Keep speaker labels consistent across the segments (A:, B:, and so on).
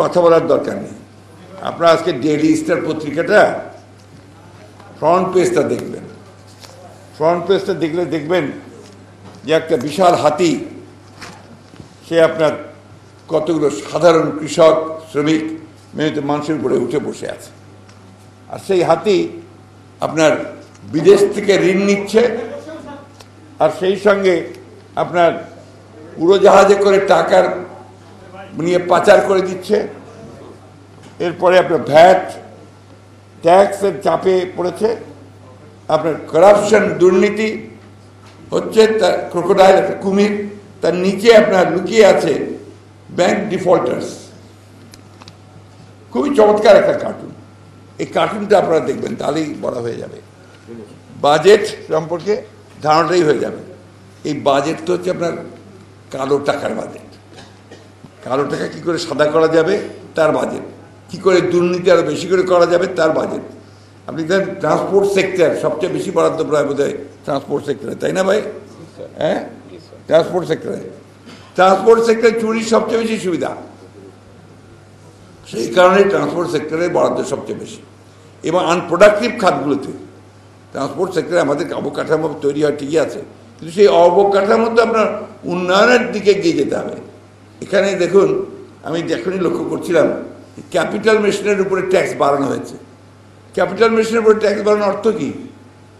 A: কথা বলার দরকার নেই। আপনারা আজকে ডেইলি স্টার পত্রিকাটা ফ্রন্ট পেজটা দেখবেন। ফ্রন্ট পেজটা দেখলে দেখবেন যে একটা বিশাল হাতি, সে আপনার কতগুলো সাধারণ কৃষক, শ্রমিক, মেহনত মানুষের উপরে উঠে বসে আছে। আর সেই হাতি আপনার বিদেশ থেকে ঋণ নিচ্ছে, আর সেই সঙ্গে আপনার উড়োজাহাজে করে টাকার নিয়ে পাচার করে দিচ্ছে। এরপরে আপনার ভ্যাট ট্যাক্সের চাপে পড়েছে, আপনার করাপশন, দুর্নীতি হচ্ছে, তার ক্রোকোডাইল একটা কুমির, তার নিচে আপনার লুকিয়ে আছে ব্যাংক ডিফল্টার্স। খুবই চমৎকার একটা কার্টুন। এই কার্টুনটা আপনারা দেখবেন, তাহলেই বলা হয়ে যাবে। বাজেট সম্পর্কে ধারণাটাই হয়ে যাবে। এই বাজেট তো হচ্ছে আপনার কালো টাকার বাজেট। কালো টাকা কী করে সাদা করা যাবে তার বাজেট, কী করে দুর্নীতি আরও বেশি করে করা যাবে তার বাজেট। আপনি দেখেন ট্রান্সপোর্ট সেক্টর সবচেয়ে বেশি বরাদ্দ প্রায় বোধ হয় ট্রান্সপোর্ট সেক্টরে, তাই না ভাই? হ্যাঁ, ট্রান্সপোর্ট সেক্টরে চুরির সবচেয়ে বেশি সুবিধা, সেই কারণে ট্রান্সপোর্ট সেক্টরে বরাদ্দ সবচেয়ে বেশি। এবং আনপ্রোডাক্টিভ খাতগুলোতে ট্রান্সপোর্ট সেক্টরে আমাদের অবকাঠামো তৈরি হয় ঠিকই আছে, কিন্তু সেই অবকাঠামোতে আপনার উন্নয়নের দিকে গিয়ে যেতে হবে। এখানে দেখুন, আমি এখনই লক্ষ্য করছিলাম ক্যাপিটাল মেশিনের উপরে ট্যাক্স বাড়ানো হয়েছে। ক্যাপিটাল মেশিনের উপরে ট্যাক্স বাড়ানোর অর্থ কী?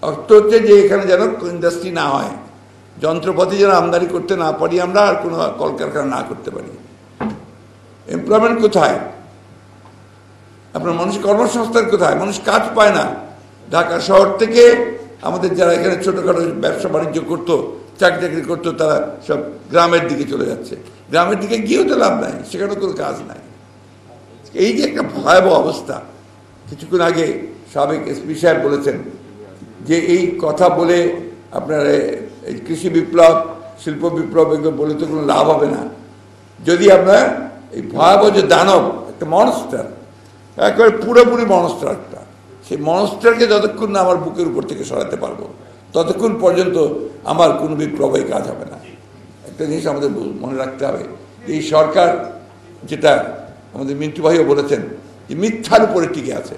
A: অর্থ হচ্ছে যে এখানে যেন ইন্ডাস্ট্রি না হয়, যন্ত্রপাতি যেন আমদানি করতে না পারি আমরা, আর কোনো কলকারখানা না করতে পারি। এমপ্লয়মেন্ট কোথায়? আপনার মানুষ কর্মসংস্থান কোথায়? মানুষ কাজ পায় না। ঢাকা শহর থেকে আমাদের যারা এখানে ছোটোখাটো ব্যবসা বাণিজ্য করতো, চাকরি করতো, তারা সব গ্রামের দিকে চলে যাচ্ছে। গ্রামের দিকে গিয়েও তো লাভ নাই, সেখানে কোনো কাজ নাই। এই যে একটা ভয়াবহ অবস্থা। কিছুক্ষণ আগে সাবেক এসপি সাহেব বলেছেন যে এই কথা বলে আপনার এই কৃষি বিপ্লব, শিল্প বিপ্লব, এগুলো বলে তো কোনো লাভ হবে না যদি আপনার এই ভয়াবহ যে দানব, একটা মনস্টার, একেবারে পুরোপুরি মনস্টার একটা, সেই মনস্টারকে যতক্ষণ না আমার বুকের উপর থেকে সরাতে পারবো ততক্ষণ পর্যন্ত আমার কোনো বিপ্লবের কাজ হবে না। একটা জিনিস আমাদের মনে রাখতে হবে, এই সরকার, যেটা আমাদের মিন্টু ভাইও বলেছেন, যে মিথ্যার উপরে টিকে আছে।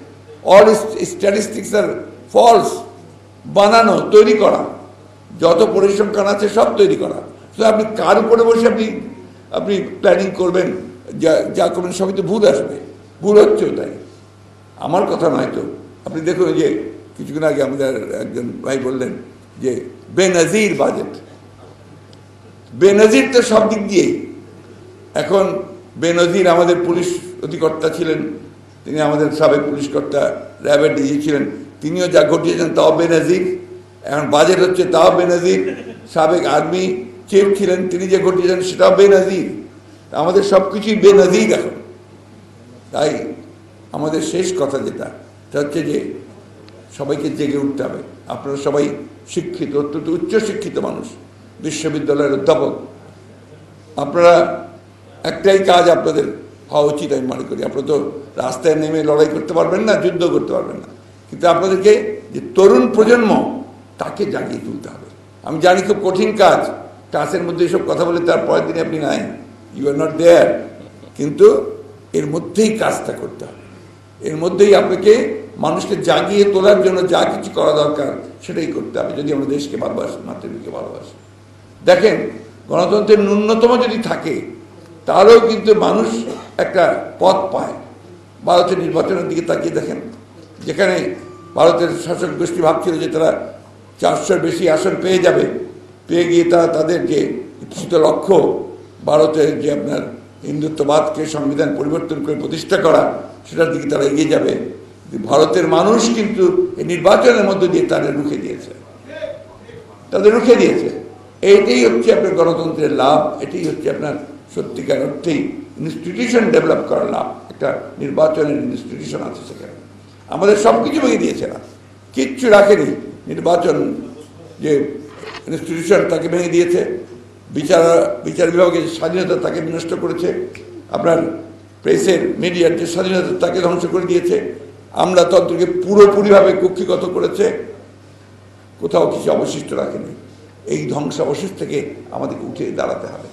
A: অল স্ট্যাটিস্টিক্স আর ফলস, বানানো, তৈরি করা, যত পরিসংখ্যান আছে সব তৈরি করা। তো আপনি কার উপরে বসে আপনি প্ল্যানিং করবেন, যা করবেন সবই তো ভুল আসবে। ভুল হচ্ছেও তাই, আমার কথা নয় তো। আপনি দেখুন যে কিছুক্ষণ আগে আমাদের একজন ভাই বললেন যে বেনজির বাজেট। বেনজির তো সব দিক দিয়েই। এখন বেনজির আমাদের পুলিশ অধিকর্তা ছিলেন, তিনি আমাদের সাবেক পুলিশ কর্তা, র্যাবের ডিজি ছিলেন, তিনিও যা ঘটিয়েছেন তাও বেনজির। এখন বাজেট হচ্ছে তাও বেনজির। সাবেক আর্মি চিফ ছিলেন, তিনি যে ঘটিয়েছেন সেটাও বেনজির। আমাদের সব কিছুই বেনজির এখন। তাই আমাদের শেষ কথা যেটা, সেটা হচ্ছে যে সবাইকে জেগে উঠতে হবে। আপনারা সবাই শিক্ষিত, অত্যন্ত উচ্চশিক্ষিত মানুষ, বিশ্ববিদ্যালয়ের অধ্যাপক। আপনারা একটাই কাজ আপনাদের হওয়া উচিত আমি মনে করি। আপনারা তো রাস্তায় নেমে লড়াই করতে পারবেন না, যুদ্ধ করতে পারবেন না, কিন্তু আপনাদেরকে যে তরুণ প্রজন্ম, তাকে জাগিয়ে তুলতে হবে। আমি জানি খুব কঠিন কাজ, ক্লাসের মধ্যে এসব কথা বলে তার পরের দিনে আপনি নাই, ইউ আর নট দেয়ার, কিন্তু এর মধ্যেই কাজটা করতে হবে। এর মধ্যেই আপনাকে মানুষকে জাগিয়ে তোলার জন্য যা কিছু করা দরকার সেটাই করতে হবে, যদি আমরা দেশকে ভালোবাসি, মাতৃভূমিকে ভালোবাসি। দেখেন, গণতন্ত্রের ন্যূনতম যদি থাকে তাহলেও কিন্তু মানুষ একটা পথ পায়। ভারতের নির্বাচনের দিকে তাকিয়ে দেখেন, যেখানে ভারতের শাসক গোষ্ঠী ভাবছিল যে তারা 400-র বেশি আসন পেয়ে যাবে, পেয়ে গিয়ে তারা তাদের যে ইচ্ছিত লক্ষ্য, ভারতের যে আপনার হিন্দুত্ববাদকে সংবিধান পরিবর্তন করে প্রতিষ্ঠা করা, সেটার দিকে তারা এগিয়ে যাবে। ভারতের মানুষ কিন্তু এই নির্বাচনের মধ্য দিয়ে তাদের রুখে দিয়েছে, এইটাই হচ্ছে আপনার গণতন্ত্রের লাভ। এটাই হচ্ছে আপনার সত্যিকার অর্থেই ইনস্টিটিউশন ডেভেলপ করার লাভ। একটা নির্বাচনের ইনস্টিটিউশন আছে সেখানে। আমাদের সব কিছু ভেঙে দিয়েছে না, কিচ্ছু রাখেনি। নির্বাচন যে ইনস্টিটিউশন, তাকে ভেঙে দিয়েছে। বিচার বিভাগের স্বাধীনতা তাকে বিনষ্ট করেছে। আপনার প্রেসের, মিডিয়ার যে স্বাধীনতা তাকে ধ্বংস করে দিয়েছে। আমলাতন্ত্রকে পুরোপুরিভাবে কক্ষিগত করেছে, কোথাও কিছু অবশিষ্ট রাখেনি। এই ধ্বংসাবশেষ থেকে আমাদেরকে উঠে দাঁড়াতে হবে।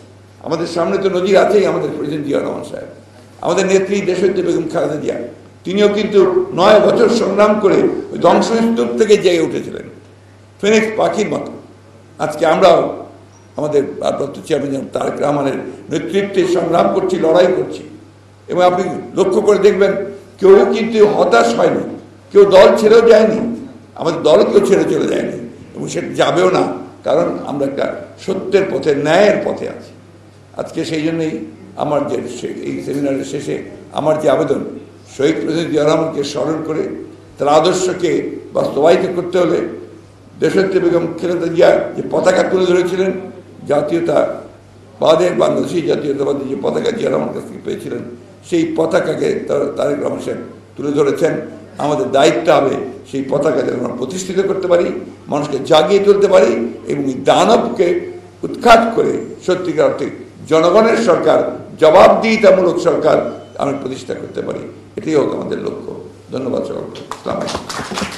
A: আমাদের সামনে তো নজির আছেই, আমাদের প্রেসিডেন্ট জিয়া রহমান সাহেব। আমাদের নেত্রী দেশনেত্রী বেগম খালেদা জিয়া, তিনিও কিন্তু 9 বছর সংগ্রাম করে ওই ধ্বংসস্তূপ থেকে জেগে উঠেছিলেন ফিনিক্স পাখির মতো। আজকে আমরাও আমাদের ভারপ্রাপ্ত চেয়ারম্যান তারেক রহমানের নেতৃত্বে সংগ্রাম করছি, লড়াই করছি। এবং আপনি লক্ষ্য করে দেখবেন কেউ কিন্তু হতাশ হয়নি, কেউ দল ছেড়েও যায়নি, আমাদের দল কেউ ছেড়ে চলে যায়নি এবং সেটা যাবেও না, কারণ আমরা একটা সত্যের পথে, ন্যায়ের পথে আছি। আজকে সেই জন্যই আমার যে এই সেমিনারের শেষে আমার যে আবেদন, শহীদ প্রেসিডেন্ট জিয়া রহমানকে স্মরণ করে তার আদর্শকে বাস্তবায়িত করতে হলে দেশনেত্রী বেগম খালেদা জিয়া যে পতাকা তুলে ধরেছিলেন, জাতীয়তাবাদের বাংলাদেশি জাতীয়তাবাদী যে পতাকা জিয়া রহমান কাছ থেকে পেয়েছিলেন, সেই পতাকাকে তারেক রহমান সাহেব তুলে ধরেছেন। আমাদের দায়িত্ব হবে সেই পতাকা যেন আমরা প্রতিষ্ঠিত করতে পারি, মানুষকে জাগিয়ে তুলতে পারি এবং এই দানবকে উৎখাত করে সত্যিকার অর্থে জনগণের সরকার, জবাবদিহিতামূলক সরকার আমরা প্রতিষ্ঠা করতে পারি। এটাই হোক আমাদের লক্ষ্য। ধন্যবাদ সকলকে। আসসালামু আলাইকুম।